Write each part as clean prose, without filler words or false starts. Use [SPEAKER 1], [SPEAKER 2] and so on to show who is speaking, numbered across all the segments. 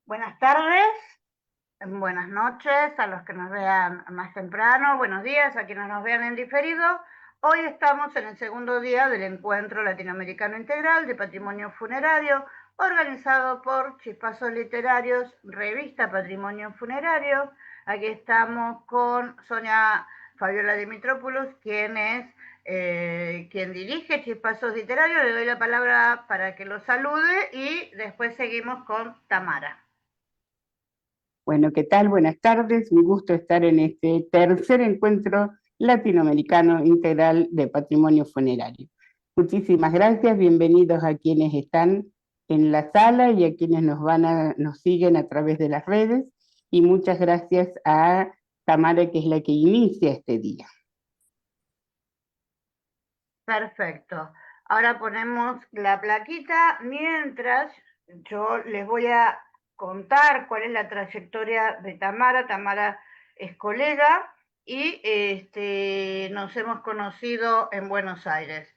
[SPEAKER 1] Buenas tardes, buenas noches a los que nos vean más temprano, buenos días a quienes nos vean en diferido. Hoy estamos en el segundo día del Encuentro Latinoamericano Integral de Patrimonio Funerario, organizado por Chispazos Literarios, Revista Patrimonio Funerario. Aquí estamos con Sonia Fabiola Dimitropoulos, quien dirige Chispazos Literarios. Le doy la palabra para que lo salude y después seguimos con Tamara.
[SPEAKER 2] Bueno, ¿qué tal? Buenas tardes. Un gusto estar en este tercer encuentro latinoamericano integral de patrimonio funerario. Muchísimas gracias, bienvenidos a quienes están en la sala y a quienes nos siguen a través de las redes, y muchas gracias a Tamara, que es la que inicia este día.
[SPEAKER 1] Perfecto. Ahora ponemos la plaquita mientras yo les voy a contar cuál es la trayectoria de Tamara. Tamara es colega y nos hemos conocido en Buenos Aires.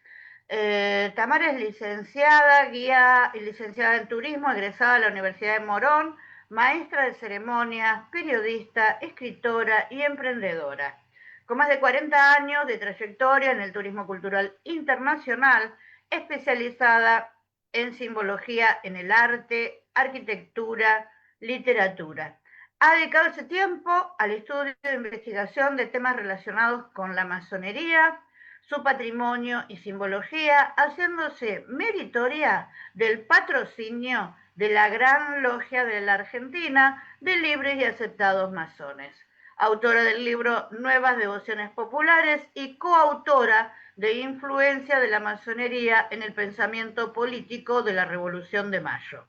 [SPEAKER 1] Tamara es licenciada, guía y licenciada en turismo, egresada de la Universidad de Morón, maestra de ceremonias, periodista, escritora y emprendedora. Con más de 40 años de trayectoria en el turismo cultural internacional, especializada en simbología en el arte, arquitectura, literatura. Ha dedicado ese tiempo al estudio e investigación de temas relacionados con la masonería, su patrimonio y simbología, haciéndose meritoria del patrocinio de la Gran Logia de la Argentina de libres y aceptados masones. Autora del libro Nuevas Devociones Populares y coautora de Influencia de la Masonería en el Pensamiento Político de la Revolución de Mayo.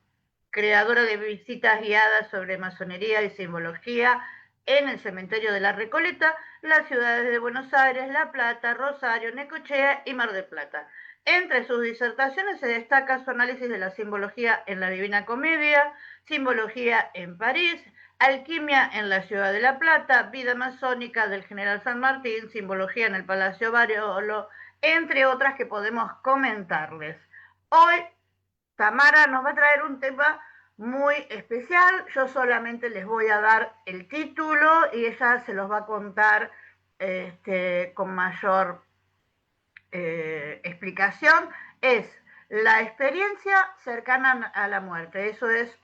[SPEAKER 1] Creadora de visitas guiadas sobre masonería y simbología en el cementerio de la Recoleta, las ciudades de Buenos Aires, La Plata, Rosario, Necochea y Mar del Plata. Entre sus disertaciones se destaca su análisis de la simbología en la Divina Comedia, simbología en París, alquimia en la ciudad de La Plata, vida masónica del general San Martín, simbología en el Palacio Barolo, entre otras que podemos comentarles. Hoy Tamara nos va a traer un tema muy especial. Yo solamente les voy a dar el título y ella se los va a contar con mayor explicación. Es la experiencia cercana a la muerte. Eso es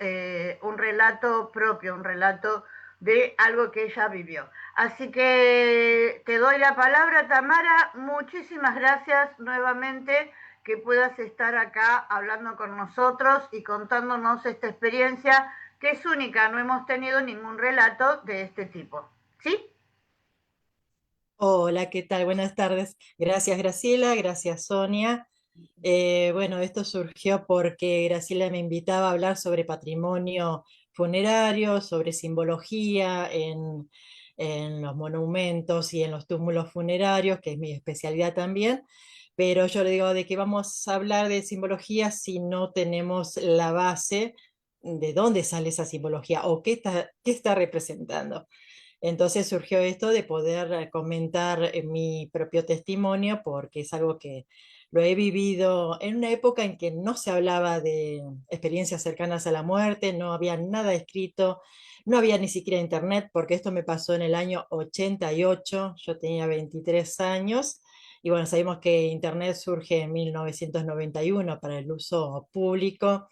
[SPEAKER 1] un relato propio, un relato de algo que ella vivió. Así que te doy la palabra, Tamara. Muchísimas gracias nuevamente que puedas estar acá hablando con nosotros y contándonos esta experiencia que es única. No hemos tenido ningún relato de este tipo. ¿Sí?
[SPEAKER 3] Hola, ¿qué tal? Buenas tardes. Gracias, Graciela. Gracias, Sonia. Bueno, esto surgió porque Graciela me invitaba a hablar sobre patrimonio funerario, sobre simbología en los monumentos y en los túmulos funerarios, que es mi especialidad también. Pero yo le digo, ¿de qué vamos a hablar de simbología si no tenemos la base de dónde sale esa simbología o qué está representando? Entonces surgió esto de poder comentar mi propio testimonio, porque es algo que lo he vivido en una época en que no se hablaba de experiencias cercanas a la muerte, no había nada escrito, no había ni siquiera internet, porque esto me pasó en el año 88, yo tenía 23 años, y bueno, sabemos que internet surge en 1991 para el uso público.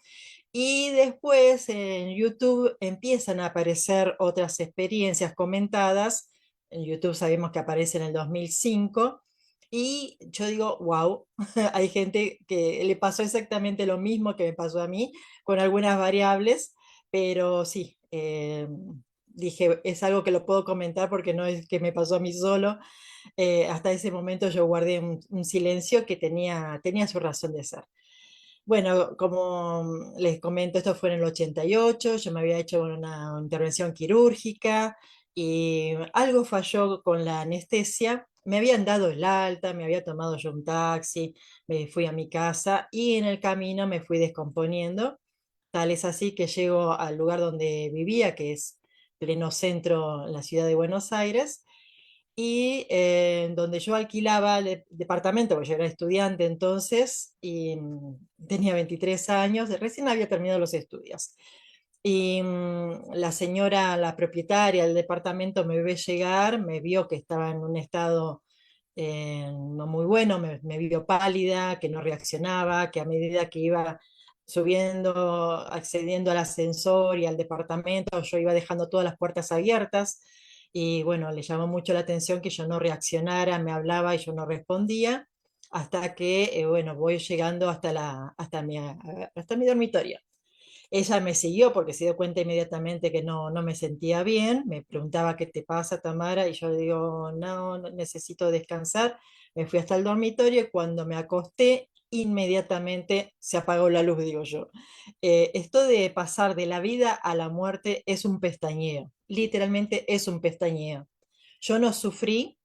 [SPEAKER 3] Y después en YouTube empiezan a aparecer otras experiencias comentadas. En YouTube sabemos que aparece en el 2005. Y yo digo, wow, hay gente que le pasó exactamente lo mismo que me pasó a mí, con algunas variables, pero sí, dije, es algo que lo puedo comentar porque no es que me pasó a mí solo. Hasta ese momento yo guardé un silencio que tenía su razón de ser. Bueno, como les comento, esto fue en el 88, yo me había hecho una intervención quirúrgica y algo falló con la anestesia. Me habían dado el alta, me había tomado yo un taxi, me fui a mi casa y en el camino me fui descomponiendo. Tal es así que llego al lugar donde vivía, que es pleno centro en la ciudad de Buenos Aires, y donde yo alquilaba el departamento, porque yo era estudiante entonces y tenía 23 años, recién había terminado los estudios. Y la señora, la propietaria del departamento me ve llegar, me vio que estaba en un estado no muy bueno, me vio pálida, que no reaccionaba, que a medida que iba subiendo, accediendo al ascensor y al departamento, yo iba dejando todas las puertas abiertas. Y bueno, le llamó mucho la atención que yo no reaccionara, me hablaba y yo no respondía, hasta que, bueno, voy llegando hasta mi dormitorio. Ella me siguió porque se dio cuenta inmediatamente que no me sentía bien. Me preguntaba qué te pasa, Tamara, y yo le digo, no, necesito descansar. Me fui hasta el dormitorio y cuando me acosté, inmediatamente se apagó la luz, digo yo. Esto de pasar de la vida a la muerte es un pestañeo, literalmente es un pestañeo. Yo no sufrí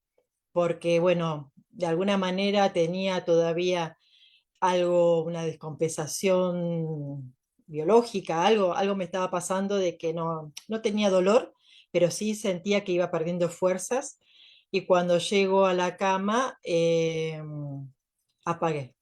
[SPEAKER 3] porque, bueno, de alguna manera tenía todavía algo, una descompensación biológica, algo me estaba pasando de que no tenía dolor, pero sí sentía que iba perdiendo fuerzas y cuando llego a la cama apagué,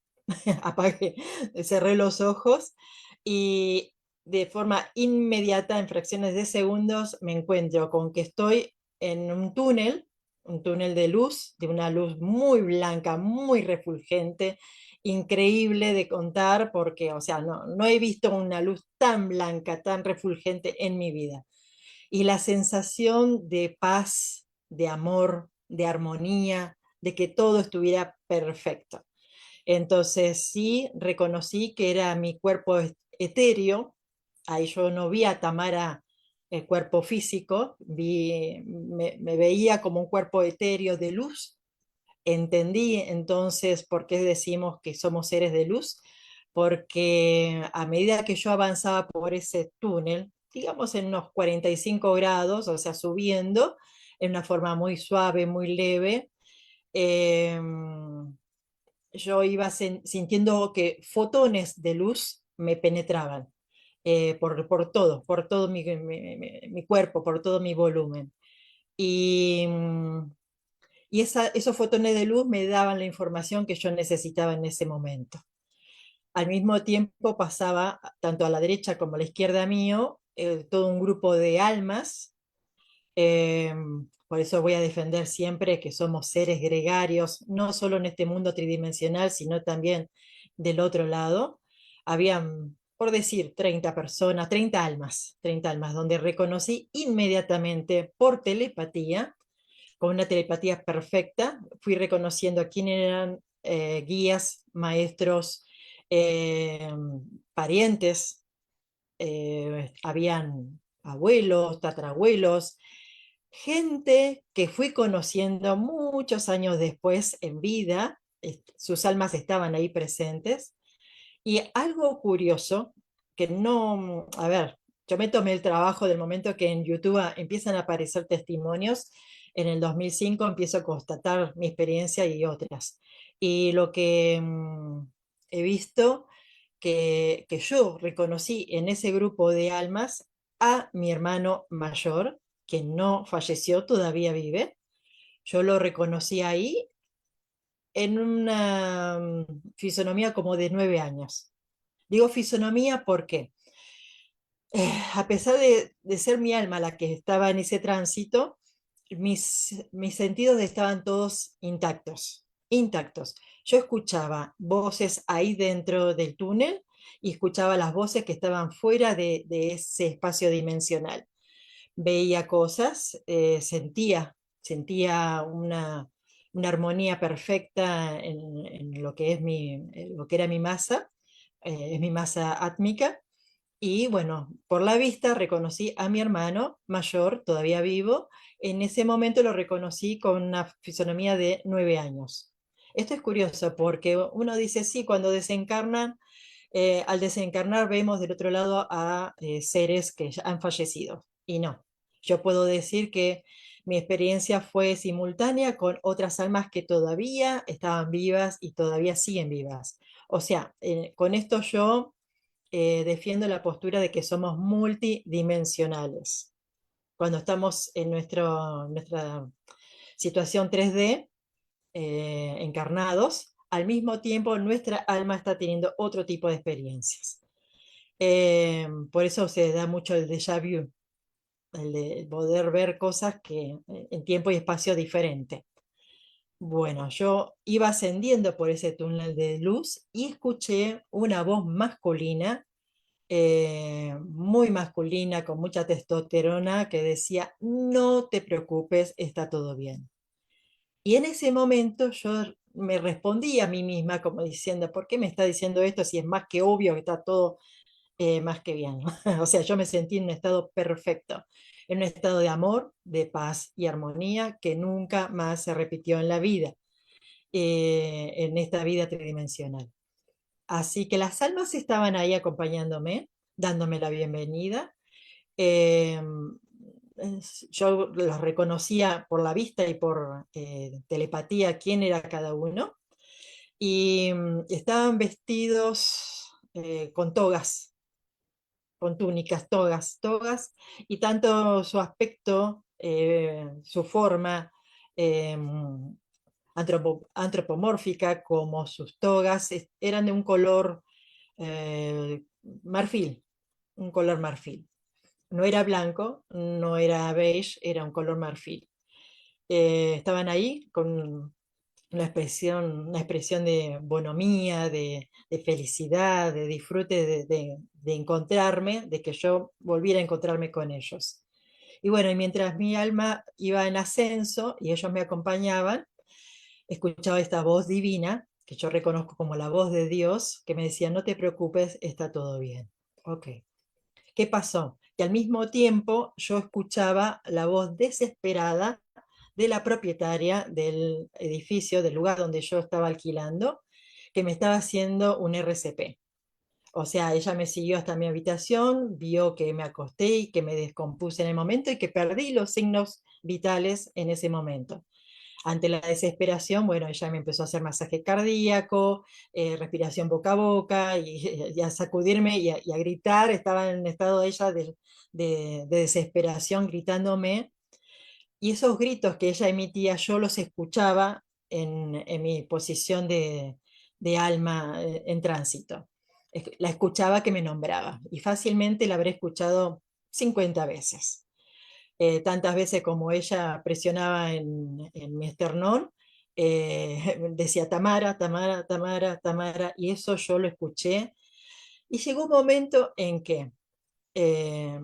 [SPEAKER 3] apagué, cerré los ojos y de forma inmediata, en fracciones de segundos, me encuentro con que estoy en un túnel de luz, de una luz muy blanca, muy refulgente, increíble de contar, porque, o sea, no he visto una luz tan blanca, tan refulgente en mi vida. Y la sensación de paz, de amor, de armonía, de que todo estuviera perfecto. Entonces sí reconocí que era mi cuerpo etéreo, ahí yo no vi a Tamara el cuerpo físico, me veía como un cuerpo etéreo de luz. Entendí entonces por qué decimos que somos seres de luz, porque a medida que yo avanzaba por ese túnel, digamos en unos 45 grados, o sea, subiendo en una forma muy suave, muy leve, eh, yo iba sintiendo que fotones de luz me penetraban por todo mi cuerpo, por todo mi volumen. Y, esos fotones de luz me daban la información que yo necesitaba en ese momento. Al mismo tiempo pasaba, tanto a la derecha como a la izquierda mío, todo un grupo de almas. eh, por eso voy a defender siempre que somos seres gregarios, no solo en este mundo tridimensional, sino también del otro lado. Habían, por decir, 30 personas, 30 almas, donde reconocí inmediatamente por telepatía, con una telepatía perfecta, fui reconociendo a quién eran guías, maestros, eh, parientes, habían abuelos, tatarabuelos, gente que fui conociendo muchos años después en vida, sus almas estaban ahí presentes, y algo curioso, que no, a ver, yo me tomé el trabajo del momento que en YouTube empiezan a aparecer testimonios, en el 2005 empiezo a constatar mi experiencia y otras. Y lo que he visto, que yo reconocí en ese grupo de almas a mi hermano mayor, que no falleció, todavía vive. Yo lo reconocí ahí en una fisonomía como de 9 años. Digo fisonomía porque a pesar de ser mi alma la que estaba en ese tránsito, mis sentidos estaban todos intactos, intactos. Yo escuchaba voces ahí dentro del túnel y escuchaba las voces que estaban fuera de ese espacio dimensional. Veía cosas, sentía una armonía perfecta en lo que es lo que era mi masa, es mi masa átmica. Y bueno, por la vista reconocí a mi hermano mayor, todavía vivo. En ese momento lo reconocí con una fisonomía de 9 años. Esto es curioso porque uno dice, sí, cuando desencarnan, al desencarnar vemos del otro lado a seres que ya han fallecido. Y no, yo puedo decir que mi experiencia fue simultánea con otras almas que todavía estaban vivas y todavía siguen vivas. O sea, con esto yo defiendo la postura de que somos multidimensionales. Cuando estamos en nuestra situación 3D, encarnados, al mismo tiempo nuestra alma está teniendo otro tipo de experiencias. Por eso se da mucho el déjà vu, el de poder ver cosas que en tiempo y espacio diferente. Bueno, yo iba ascendiendo por ese túnel de luz y escuché una voz masculina, muy masculina, con mucha testosterona, que decía, no te preocupes, está todo bien. Y en ese momento yo me respondí a mí misma como diciendo, ¿por qué me está diciendo esto si es más que obvio que está todo más que bien? O sea, yo me sentí en un estado perfecto, en un estado de amor, de paz y armonía que nunca más se repitió en la vida, en esta vida tridimensional. Así que las almas estaban ahí acompañándome, dándome la bienvenida. Eh, yo los reconocía por la vista y por telepatía quién era cada uno. Y estaban vestidos con togas, con túnicas, togas, y tanto su aspecto, su forma eh, antropomórfica como sus togas eran de un color eh, marfil, un color marfil. No era blanco, no era beige, era un color marfil. Estaban ahí con una expresión de bonomía, de felicidad, de disfrute, de encontrarme, de que yo volviera a encontrarme con ellos. Y bueno, y mientras mi alma iba en ascenso y ellos me acompañaban, escuchaba esta voz divina, que yo reconozco como la voz de Dios, que me decía, no te preocupes, está todo bien. Ok. ¿Qué pasó? Que al mismo tiempo yo escuchaba la voz desesperada de la propietaria del edificio, del lugar donde yo estaba alquilando, que me estaba haciendo un RCP. O sea, ella me siguió hasta mi habitación, vio que me acosté y que me descompuse en el momento y que perdí los signos vitales en ese momento. Ante la desesperación, bueno, ella me empezó a hacer masaje cardíaco, respiración boca a boca, y a sacudirme y a gritar. Estaba en un estado ella de desesperación, gritándome. Y esos gritos que ella emitía, yo los escuchaba en mi posición de alma en tránsito. La escuchaba que me nombraba, y fácilmente la habré escuchado 50 veces. Tantas veces como ella presionaba en mi esternón, decía Tamara, Tamara, Tamara, Tamara, y eso yo lo escuché. Y llegó un momento en que, eh,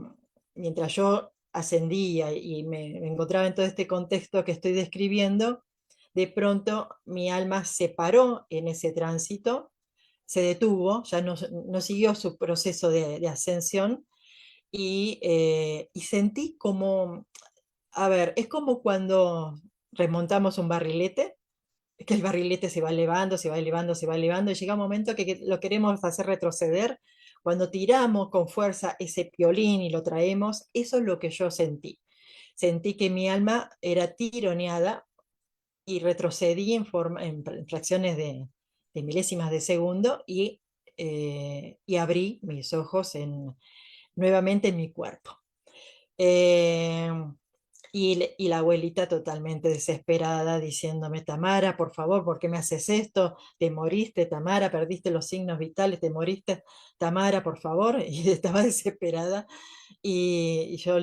[SPEAKER 3] mientras yo ascendía y me encontraba en todo este contexto que estoy describiendo, de pronto mi alma se paró en ese tránsito, se detuvo, ya no siguió su proceso de ascensión, y sentí como, a ver, es como cuando remontamos un barrilete, que el barrilete se va elevando, se va elevando, se va elevando, y llega un momento que lo queremos hacer retroceder. Cuando tiramos con fuerza ese piolín y lo traemos, eso es lo que yo sentí. Sentí que mi alma era tironeada y retrocedí en fracciones de milésimas de segundo, y abrí mis ojos nuevamente en mi cuerpo. Eh, y la abuelita totalmente desesperada diciéndome, Tamara, por favor, ¿por qué me haces esto? Te moriste, Tamara, perdiste los signos vitales, te moriste, Tamara, por favor. Y estaba desesperada, y yo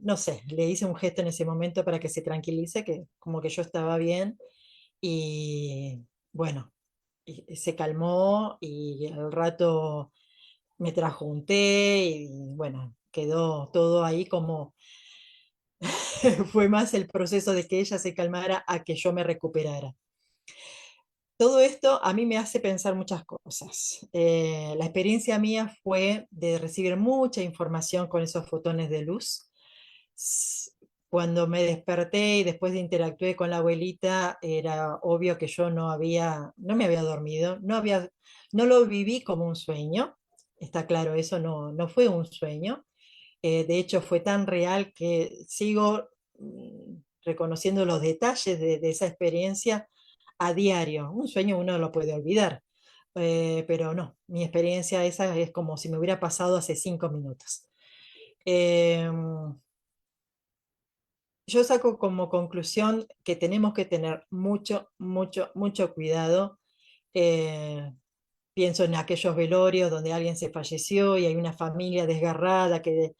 [SPEAKER 3] no sé, le hice un gesto en ese momento para que se tranquilice, que como que yo estaba bien, y bueno, y se calmó, y al rato me trajo un té y bueno, quedó todo ahí como fue más el proceso de que ella se calmara a que yo me recuperara. Todo esto a mí me hace pensar muchas cosas. La experiencia mía fue de recibir mucha información con esos fotones de luz. Cuando me desperté y después de interactué con la abuelita, era obvio que yo no me había dormido, no lo viví como un sueño. Está claro, eso no fue un sueño. De hecho, fue tan real que sigo reconociendo los detalles de esa experiencia a diario. Un sueño uno lo puede olvidar, pero no, mi experiencia esa es como si me hubiera pasado hace 5 minutos. Eh, yo saco como conclusión que tenemos que tener mucho, mucho, mucho cuidado, eh, pienso en aquellos velorios donde alguien se falleció y hay una familia desgarrada que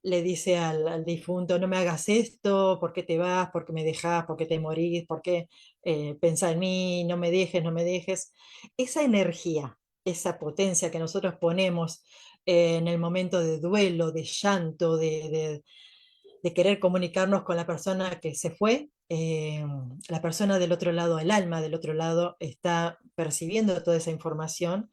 [SPEAKER 3] le dice al difunto, no me hagas esto, ¿por qué te vas? ¿Por qué me dejas? ¿Por qué te morís? ¿Por qué pensás en mí? No me dejes, no me dejes. Esa energía, esa potencia que nosotros ponemos en el momento de duelo, de llanto, de querer comunicarnos con la persona que se fue, la persona del otro lado, el alma del otro lado, está percibiendo toda esa información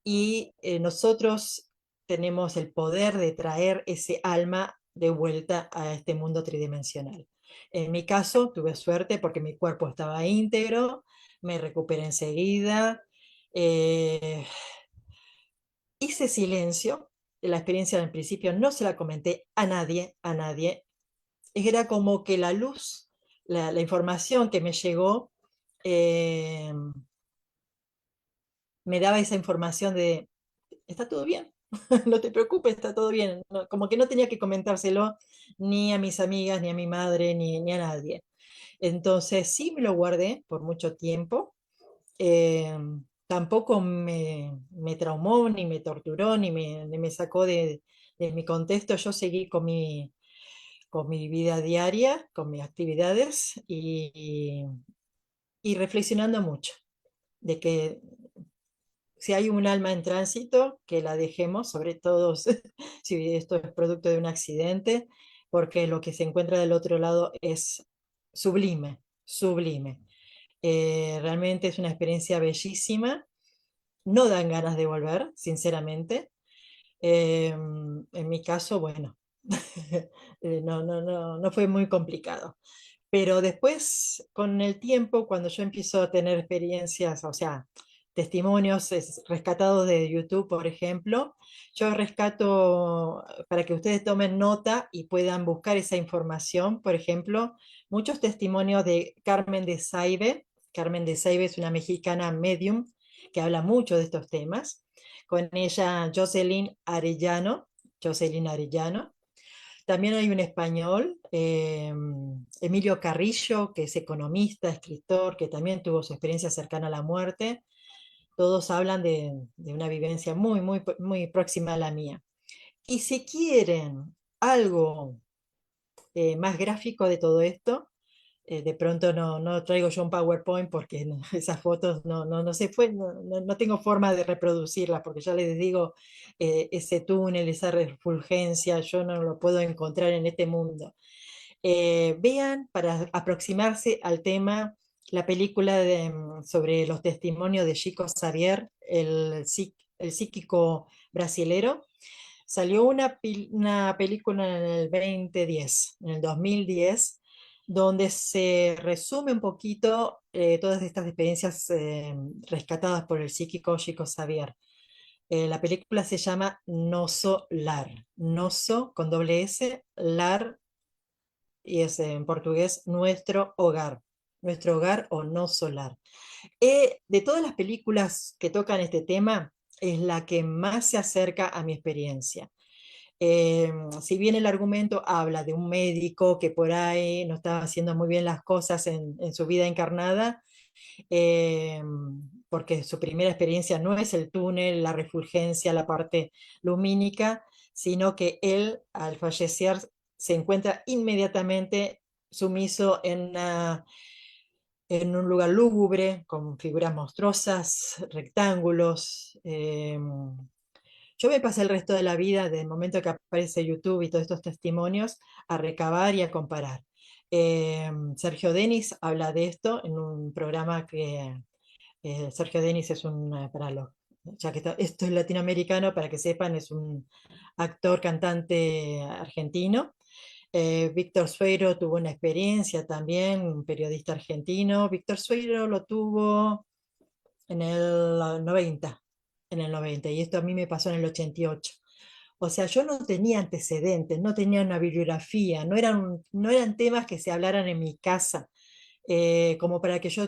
[SPEAKER 3] y nosotros tenemos el poder de traer ese alma de vuelta a este mundo tridimensional. En mi caso, tuve suerte porque mi cuerpo estaba íntegro, me recuperé enseguida, eh, hice silencio, la experiencia al principio no se la comenté a nadie, era como que la luz, la información que me llegó, eh, me daba esa información de, está todo bien, no te preocupes, está todo bien. Como que no tenía que comentárselo ni a mis amigas, ni a mi madre, ni a nadie. Entonces sí me lo guardé por mucho tiempo. eh, Tampoco me traumó, ni me torturó, ni me sacó de mi contexto. Yo seguí con mi vida diaria, con mis actividades y reflexionando mucho de que si hay un alma en tránsito, que la dejemos, sobre todo si esto es producto de un accidente, porque lo que se encuentra del otro lado es sublime, sublime. Realmente es una experiencia bellísima. No dan ganas de volver, sinceramente. En mi caso, bueno, no fue muy complicado. Pero después, con el tiempo, cuando yo empiezo a tener experiencias, o sea, testimonios rescatados de YouTube, por ejemplo, yo rescato para que ustedes tomen nota y puedan buscar esa información, por ejemplo, muchos testimonios de Carmen de Saibe. Carmen de Saibe es una mexicana medium que habla mucho de estos temas. Con ella, Jocelyn Arellano. También hay un español, Emilio Carrillo, que es economista, escritor, que también tuvo su experiencia cercana a la muerte. Todos hablan de una vivencia muy próxima a la mía. Y si quieren algo más gráfico de todo esto, de pronto no traigo yo un PowerPoint porque esas fotos no se fue, no tengo forma de reproducirlas porque ya les digo, ese túnel, esa refulgencia, yo no lo puedo encontrar en este mundo. Vean, para aproximarse al tema, la película sobre los testimonios de Chico Xavier, el psíquico brasilero. Salió una película en el 2010, en el 2010, donde se resume un poquito todas estas experiencias rescatadas por el psíquico Chico Xavier. La película se llama Nosso Lar, Nosso con doble S, Lar, y es en portugués nuestro hogar o no solar. De todas las películas que tocan este tema, es la que más se acerca a mi experiencia. Si bien el argumento habla de un médico que por ahí no estaba haciendo muy bien las cosas en su vida encarnada, eh, porque su primera experiencia no es el túnel, la refulgencia, la parte lumínica, sino que él al fallecer se encuentra inmediatamente sumiso en un lugar lúgubre, con figuras monstruosas, rectángulos. Yo me pasé el resto de la vida, desde el momento que aparece YouTube y todos estos testimonios, a recabar y a comparar. Sergio Denis habla de esto en un programa que Sergio Denis es para los, ya que esto es latinoamericano, para que sepan, es un actor, cantante argentino. Víctor Sueiro tuvo una experiencia también, un periodista argentino. Víctor Sueiro lo tuvo en el 90, y esto a mí me pasó en el 88. O sea, yo no tenía antecedentes, no tenía una bibliografía, no eran temas que se hablaran en mi casa, como para que yo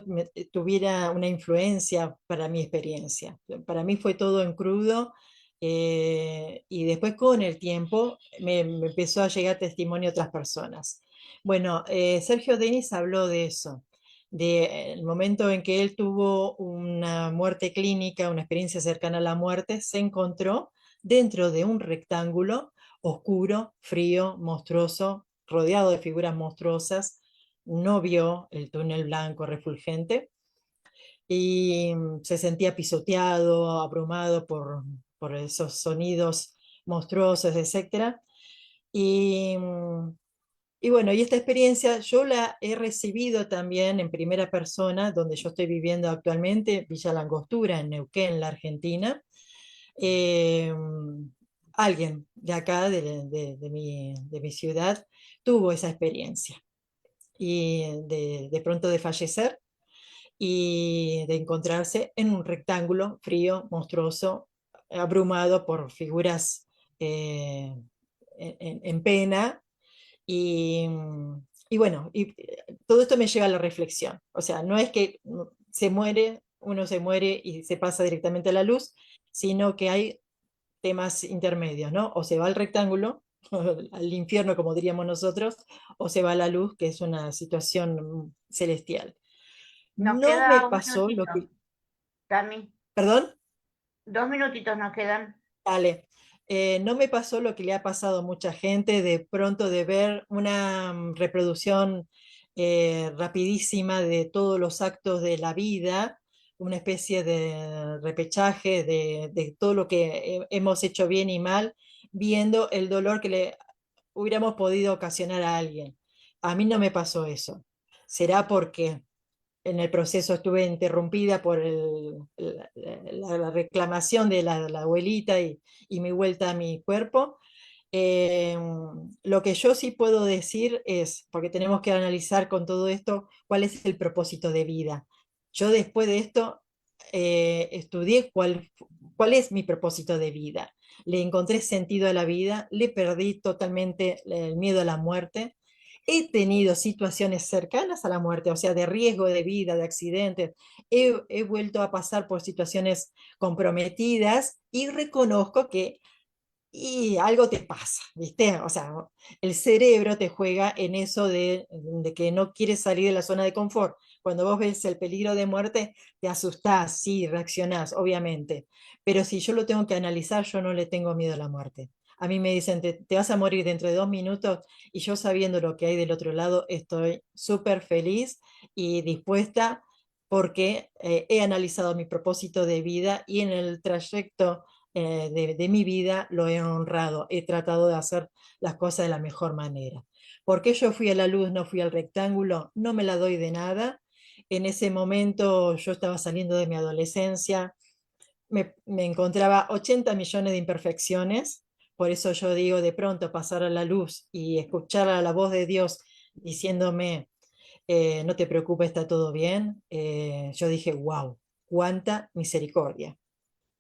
[SPEAKER 3] tuviera una influencia para mi experiencia. Para mí fue todo en crudo, y después con el tiempo me empezó a llegar testimonio de otras personas. Bueno, Sergio Denis habló de eso. del momento en que él tuvo una muerte clínica, una experiencia cercana a la muerte, se encontró dentro de un rectángulo oscuro, frío, monstruoso, rodeado de figuras monstruosas, no vio el túnel blanco refulgente y se sentía pisoteado, abrumado por esos sonidos monstruosos, etcétera. Y, y bueno, y esta experiencia yo la he recibido también en primera persona, donde yo estoy viviendo actualmente, Villa La Angostura, en Neuquén, la Argentina. Eh, Alguien de acá, de mi ciudad, tuvo esa experiencia y de pronto de fallecer y de encontrarse en un rectángulo frío, monstruoso, abrumado por figuras en pena. Y, y bueno, todo esto me lleva a la reflexión. O sea, no es que se muere, uno se muere y se pasa directamente a la luz, sino que hay temas intermedios, ¿no? O se va al rectángulo, al infierno, como diríamos nosotros, o se va a la luz, que es una situación celestial.
[SPEAKER 1] Nos
[SPEAKER 3] No me
[SPEAKER 1] queda un
[SPEAKER 3] pasó lo
[SPEAKER 1] minutito,
[SPEAKER 3] que...
[SPEAKER 1] Tami.
[SPEAKER 3] ¿Perdón?
[SPEAKER 1] 2 minutitos nos quedan.
[SPEAKER 3] Dale. No me pasó lo que le ha pasado a mucha gente de pronto de ver una reproducción rapidísima de todos los actos de la vida, una especie de repechaje de todo lo que hemos hecho bien y mal, viendo el dolor que le hubiéramos podido ocasionar a alguien. A mí no me pasó eso. ¿Será porque en el proceso estuve interrumpida por la reclamación de la abuelita y mi vuelta a mi cuerpo? Eh, lo que yo sí puedo decir es, porque tenemos que analizar con todo esto, cuál es el propósito de vida. Yo después de esto estudié cuál es mi propósito de vida. Le encontré sentido a la vida, le perdí totalmente el miedo a la muerte. He tenido situaciones cercanas a la muerte, o sea, de riesgo de vida, de accidentes. He vuelto a pasar por situaciones comprometidas y reconozco que y algo te pasa, ¿viste? O sea, el cerebro te juega en eso de que no quieres salir de la zona de confort. Cuando vos ves el peligro de muerte, te asustás, sí, reaccionás, obviamente. Pero si yo lo tengo que analizar, yo no le tengo miedo a la muerte. A mí me dicen, te vas a morir dentro de 2 minutos y yo sabiendo lo que hay del otro lado, estoy súper feliz y dispuesta porque he analizado mi propósito de vida y en el trayecto de mi vida lo he honrado, he tratado de hacer las cosas de la mejor manera. ¿Por qué yo fui a la luz, no fui al rectángulo? No me la doy de nada. En ese momento yo estaba saliendo de mi adolescencia, me encontraba 80 millones de imperfecciones, por eso yo digo de pronto pasar a la luz y escuchar a la voz de Dios diciéndome, no te preocupes, está todo bien. Yo dije, wow, cuánta misericordia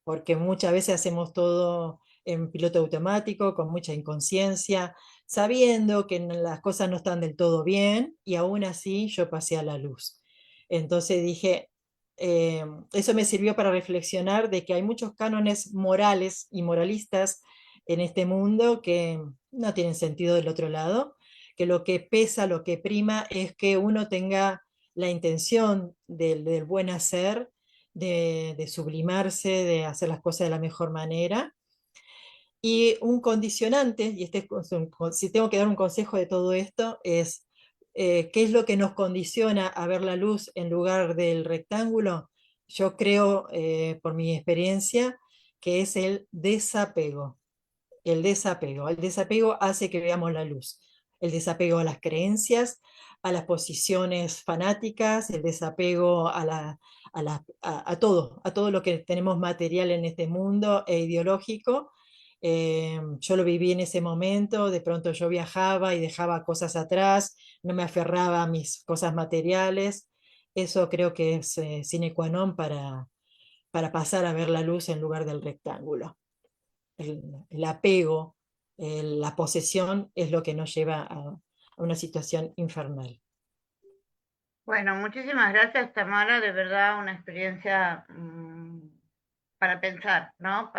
[SPEAKER 3] porque muchas veces hacemos todo en piloto automático, con mucha inconsciencia, sabiendo que las cosas no están del todo bien, y aún así yo pasé a la luz. Entonces dije, eso me sirvió para reflexionar de que hay muchos cánones morales y moralistas en este mundo que no tienen sentido del otro lado, que lo que pesa, lo que prima es que uno tenga la intención del buen hacer de sublimarse, de hacer las cosas de la mejor manera. Y un condicionante, y si tengo que dar un consejo de todo esto, es ¿qué es lo que nos condiciona a ver la luz en lugar del rectángulo? Yo creo, por mi experiencia, que es el desapego. El desapego. El desapego hace que veamos la luz. El desapego a las creencias, a las posiciones fanáticas, el desapego a todo lo que tenemos material en este mundo e ideológico. Yo lo viví en ese momento, de pronto yo viajaba y dejaba cosas atrás, no me aferraba a mis cosas materiales. Eso creo que es sine qua non para pasar a ver la luz en lugar del rectángulo. El apego, la posesión es lo que nos lleva a una situación infernal.
[SPEAKER 1] Bueno, muchísimas gracias, Tamara. De verdad, una experiencia para pensar, ¿no?